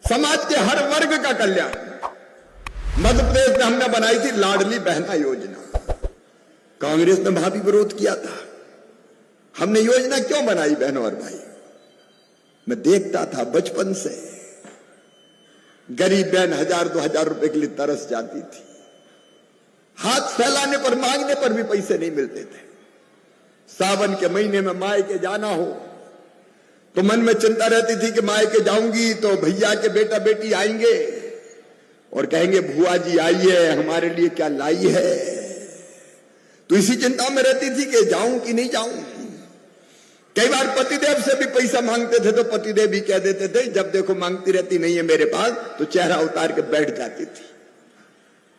समाज के हर वर्ग का कल्याण। मध्य प्रदेश में हमने बनाई थी लाडली बहना योजना। कांग्रेस ने वहां भी विरोध किया था। हमने योजना क्यों बनाई बहनों और भाई? मैं देखता था बचपन से, गरीब बहन 1000-2000 रुपए के लिए तरस जाती थी। हाथ फैलाने पर, मांगने पर भी पैसे नहीं मिलते थे। सावन के महीने में मायके जाना हो तो मन में चिंता रहती थी कि मायके जाऊंगी तो भैया के बेटा बेटी आएंगे और कहेंगे बुआ जी आइए, हमारे लिए क्या लाई है। तो इसी चिंता में रहती थी कि जाऊं कि नहीं जाऊं। कई बार पतिदेव से भी पैसा मांगते थे तो पतिदेव भी कह देते थे जब देखो मांगती रहती नहीं है मेरे पास, तो चेहरा उतार के बैठ जाती थी।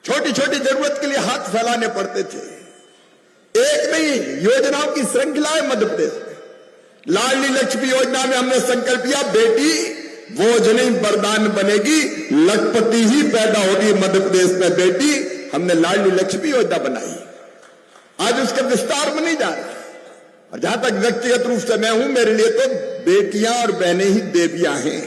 छोटी छोटी जरूरत के लिए हाथ फैलाने पड़ते थे। एक नहीं, योजनाओं की श्रृंखला है मध्य प्रदेश में। लाडली लक्ष्मी योजना में हमने संकल्प किया बेटी बोझ नहीं वरदान बनेगी, लखपति ही पैदा होगी मध्य प्रदेश में बेटी। हमने लाडली लक्ष्मी योजना बनाई। आज उसके विस्तार में नहीं जा रहा। और जहां तक व्यक्तिगत रूप से मैं हूं, मेरे लिए तो बेटियां और बहनें ही देवियां हैं।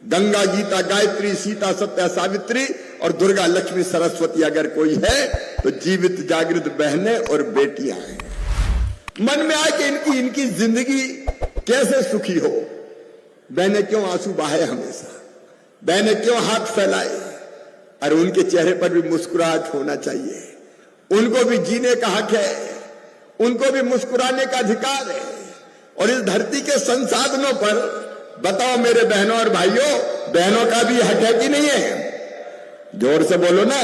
गंगा, गीता, गायत्री, सीता, सत्या, सावित्री और दुर्गा, लक्ष्मी, सरस्वती अगर कोई है तो जीवित जागृत बहनें और बेटियां हैं। मन में आए कि इनकी जिंदगी कैसे सुखी हो। बहनें क्यों आंसू बहाए हमेशा, बहनें क्यों हाथ फैलाए, और उनके चेहरे पर भी मुस्कुराहट होना चाहिए। उनको भी जीने का हक है, उनको भी मुस्कुराने का अधिकार है। और इस धरती के संसाधनों पर बताओ मेरे बहनों और भाइयों, बहनों का भी हक है कि नहीं है? जोर से बोलो ना।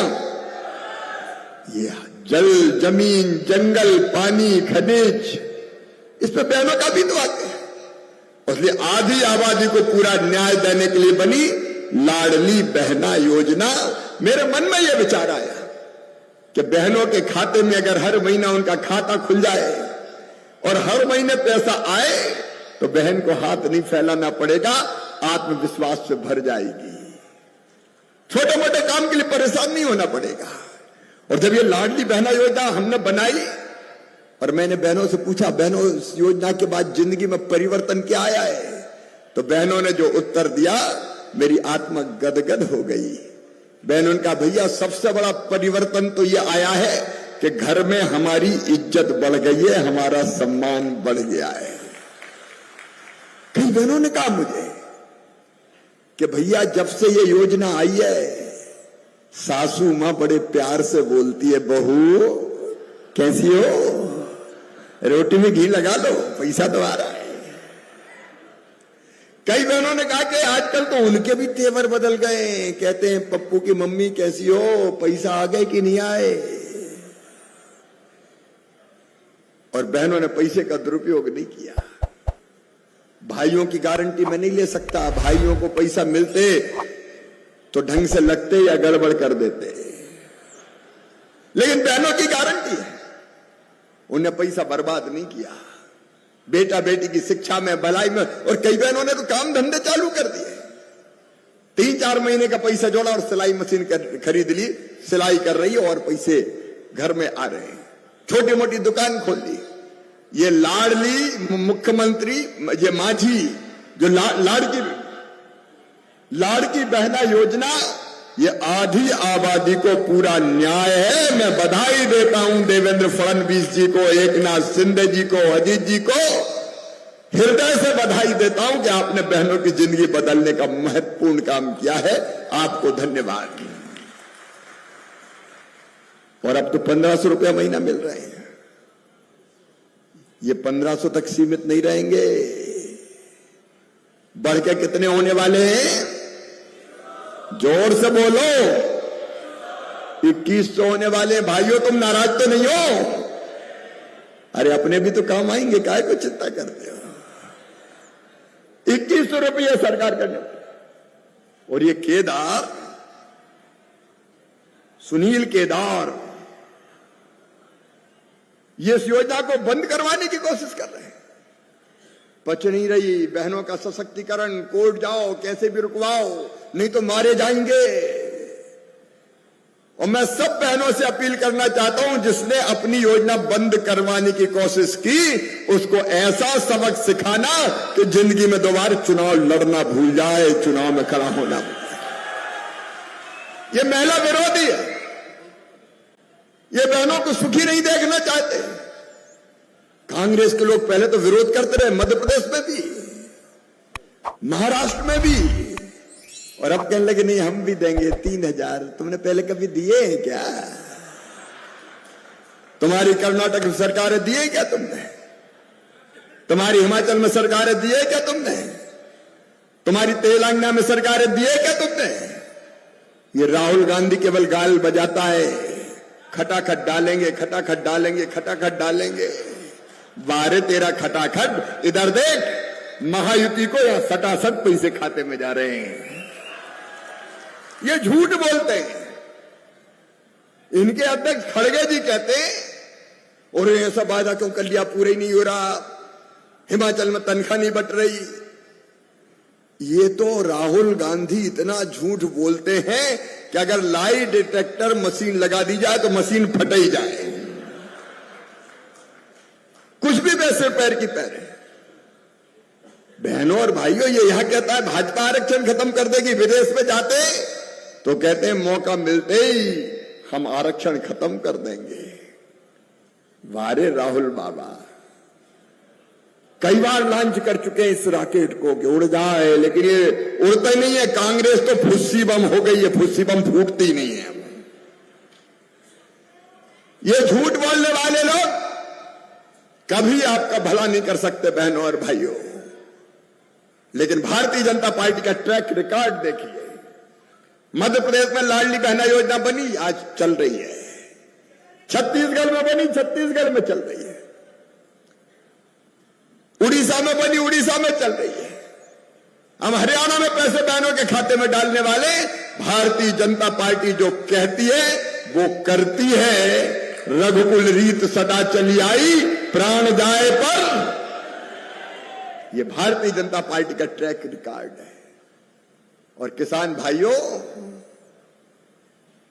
ये जल, जमीन, जंगल, पानी, खनिज, इस पर बहनों का भी तो हक है। इसलिए आधी आबादी को पूरा न्याय देने के लिए बनी लाडली बहना योजना। मेरे मन में यह विचार आया कि बहनों के खाते में अगर हर महीना उनका खाता खुल जाए और हर महीने पैसा आए तो बहन को हाथ नहीं फैलाना पड़ेगा, आत्मविश्वास से भर जाएगी। छोटे मोटे काम के लिए परेशान नहीं होना पड़ेगा। और जब ये लाडली बहना योजना हमने बनाई और मैंने बहनों से पूछा, बहनों इस योजना के बाद जिंदगी में परिवर्तन क्या आया है? तो बहनों ने जो उत्तर दिया, मेरी आत्मा गदगद हो गई। बहनों का भैया सबसे बड़ा परिवर्तन तो ये आया है कि घर में हमारी इज्जत बढ़ गई है, हमारा सम्मान बढ़ गया है। कई बहनों ने कहा मुझे कि भैया जब से ये योजना आई है सासू मां बड़े प्यार से बोलती है, बहू कैसी हो, रोटी में घी लगा लो, पैसा तो आ रहा है। कई बहनों ने कहा कि आजकल तो उनके भी तेवर बदल गए। कहते हैं पप्पू की मम्मी कैसी हो, पैसा आ गए कि नहीं आए। और बहनों ने पैसे का दुरुपयोग नहीं किया। भाइयों की गारंटी मैं नहीं ले सकता। भाइयों को पैसा मिलते तो ढंग से लगते या गड़बड़ कर देते, लेकिन बहनों की गारंटी है, उन्हें पैसा बर्बाद नहीं किया। बेटा बेटी की शिक्षा में, भलाई में, और कई बहनों ने तो काम धंधे चालू कर दिए। 3-4 महीने का पैसा जोड़ा और सिलाई मशीन खरीद ली, सिलाई कर रही है और पैसे घर में आ रहे हैं। छोटी मोटी दुकान खोल ली। ये लाडली मुख्यमंत्री, ये माझी जो लाड़की बहना योजना, ये आधी आबादी को पूरा न्याय है। मैं बधाई देता हूं देवेंद्र फडणवीस जी को, एकनाथ शिंदे जी को, अजीत जी को हृदय से बधाई देता हूं कि आपने बहनों की जिंदगी बदलने का महत्वपूर्ण काम किया है। आपको धन्यवाद। और अब तो 1500 रुपया महीना मिल रहे हैं। ये 1500 तक सीमित नहीं रहेंगे, बढ़ के कितने होने वाले हैं? जोर से बोलो, 2100 होने वाले। भाइयों तुम नाराज तो नहीं हो? अरे अपने भी तो काम आएंगे, काहे को चिंता करते हो? 2100 रुपये सरकार करने। और ये केदार, सुनील केदार, ये इस योजना को बंद करवाने की कोशिश कर रहे हैं। पच नहीं रही बहनों का सशक्तिकरण। कोर्ट जाओ, कैसे भी रुकवाओ, नहीं तो मारे जाएंगे। और मैं सब बहनों से अपील करना चाहता हूं, जिसने अपनी योजना बंद करवाने की कोशिश की, उसको ऐसा सबक सिखाना कि जिंदगी में दोबारा चुनाव लड़ना भूल जाए, चुनाव में खड़ा होना भूल जाए। ये महिला विरोधी है। ये बहनों को सुखी नहीं देखना चाहते। कांग्रेस के लोग पहले तो विरोध करते रहे, मध्य प्रदेश में भी, महाराष्ट्र में भी, और अब कहने लगे नहीं हम भी देंगे 3,000। तुमने पहले कभी दिए हैं क्या? तुम्हारी कर्नाटक में सरकारें दिए क्या तुमने? तुम्हारी हिमाचल में सरकारें दिए क्या तुमने? तुम्हारी तेलंगाना में सरकारें दिए क्या तुमने? ये राहुल गांधी केवल गाल बजाता है, खटाखट डालेंगे, खटाखट डालेंगे, खटाखट डालेंगे। बारे तेरा खटाखट, इधर देख, महायुति को या सटासट पैसे खाते में जा रहे हैं। ये झूठ बोलते हैं। इनके अध्यक्ष खड़गे जी कहते हैं, और ऐसा वादा क्यों कर लिया, पूरा ही नहीं हो रहा, हिमाचल में तनख्वाह नहीं बट रही। ये तो राहुल गांधी इतना झूठ बोलते हैं कि अगर लाई डिटेक्टर मशीन लगा दी जाए तो मशीन फट ही जाए। कुछ भी वैसे पैर की पैर है। बहनों और भाइयों, ये यहां कहता है भाजपा आरक्षण खत्म कर देगी, विदेश में जाते तो कहते हैं मौका मिलते ही हम आरक्षण खत्म कर देंगे। वारे राहुल बाबा, कई बार लॉन्च कर चुके हैं इस रॉकेट को कि उड़ जाए, लेकिन ये उड़ता नहीं है। कांग्रेस तो फुस्सी बम हो गई है, फुस्सी बम फूटती नहीं है। ये झूठ बोलने वाले लोग कभी आपका भला नहीं कर सकते बहनों और भाइयों। लेकिन भारतीय जनता पार्टी का ट्रैक रिकॉर्ड देखिए। मध्य प्रदेश में लाडली बहना योजना बनी, आज चल रही है। छत्तीसगढ़ में बनी, छत्तीसगढ़ में चल रही है। उड़ीसा में बनी, उड़ीसा में चल रही है। हम हरियाणा में पैसे बहनों के खाते में डालने वाले। भारतीय जनता पार्टी जो कहती है वो करती है। रघुकुल रीत सदा चली आई, प्राण जाए पर। ये भारतीय जनता पार्टी का ट्रैक रिकॉर्ड है। और किसान भाइयों,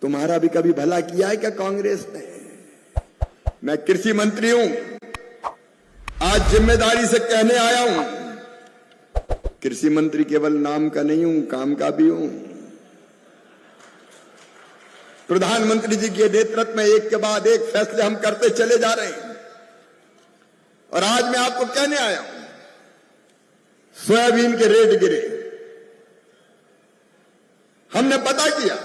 तुम्हारा भी कभी भला किया है क्या कांग्रेस ने? मैं कृषि मंत्री हूं, आज जिम्मेदारी से कहने आया हूं, कृषि मंत्री केवल नाम का नहीं हूं, काम का भी हूं। प्रधानमंत्री जी के नेतृत्व में एक के बाद एक फैसले हम करते चले जा रहे हैं। और आज मैं आपको कहने आया हूं, सोयाबीन के रेट गिरे। हमने पता किया,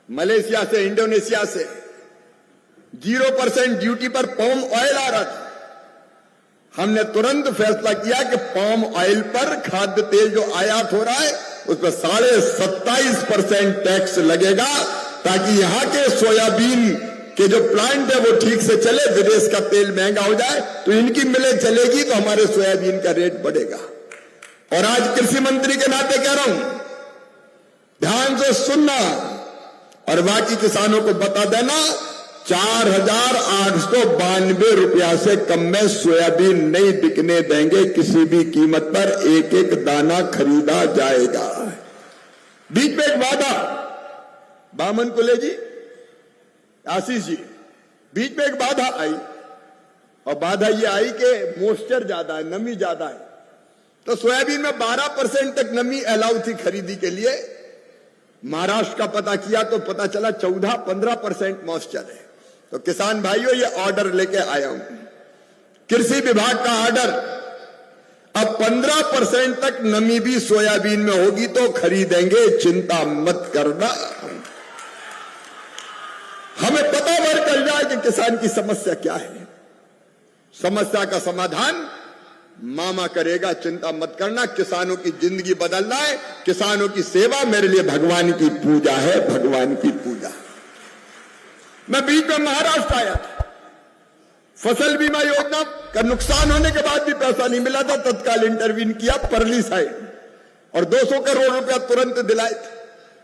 मलेशिया से, इंडोनेशिया से 0% ड्यूटी पर पाम ऑयल आ रहा था। हमने तुरंत फैसला किया कि पाम ऑयल पर, खाद्य तेल जो आयात हो रहा है उस पर 27.5% टैक्स लगेगा, ताकि यहां के सोयाबीन के जो प्लांट है वो ठीक से चले। विदेश का तेल महंगा हो जाए तो इनकी मिलें चलेगी तो हमारे सोयाबीन का रेट बढ़ेगा। और आज कृषि मंत्री के नाते कह रहा हूं, ध्यान से सुनना और बाकी किसानों को बता देना, 4,892 रुपया से कम में सोयाबीन नहीं बिकने देंगे। किसी भी कीमत पर एक एक दाना खरीदा जाएगा। बीच में एक वादा, बामन कुले जी, आशीष जी, बीच में एक बाधा आई, और बाधा ये आई कि मॉइस्चर ज्यादा है, नमी ज्यादा है। तो सोयाबीन में 12% तक नमी अलाउ थी खरीदी के लिए। महाराष्ट्र का पता किया तो पता चला 14-15% मॉइस्चर है। तो किसान भाइयों, ये ऑर्डर लेके आया हूं, कृषि विभाग का ऑर्डर। अब 15% तक नमी भी सोयाबीन में होगी तो खरीदेंगे, चिंता मत करना। हमें पता भर चल जाए कि किसान की समस्या क्या है। समस्या का समाधान मामा करेगा, चिंता मत करना। किसानों की जिंदगी बदलना है, किसानों की सेवा मेरे लिए भगवान की पूजा है, भगवान की पूजा। मैं बीच में महाराष्ट्र आया था, फसल बीमा योजना का नुकसान होने के बाद भी पैसा नहीं मिला था, तत्काल इंटरवीन किया परली साइड और 200 करोड़ रुपया तुरंत दिलाए थे।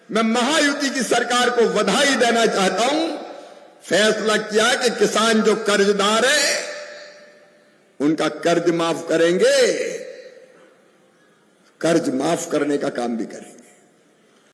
मैं महायुति की सरकार को बधाई देना चाहता हूं। फैसला किया कि किसान जो कर्जदार है उनका कर्ज माफ करेंगे, कर्ज माफ करने का काम भी करेंगे।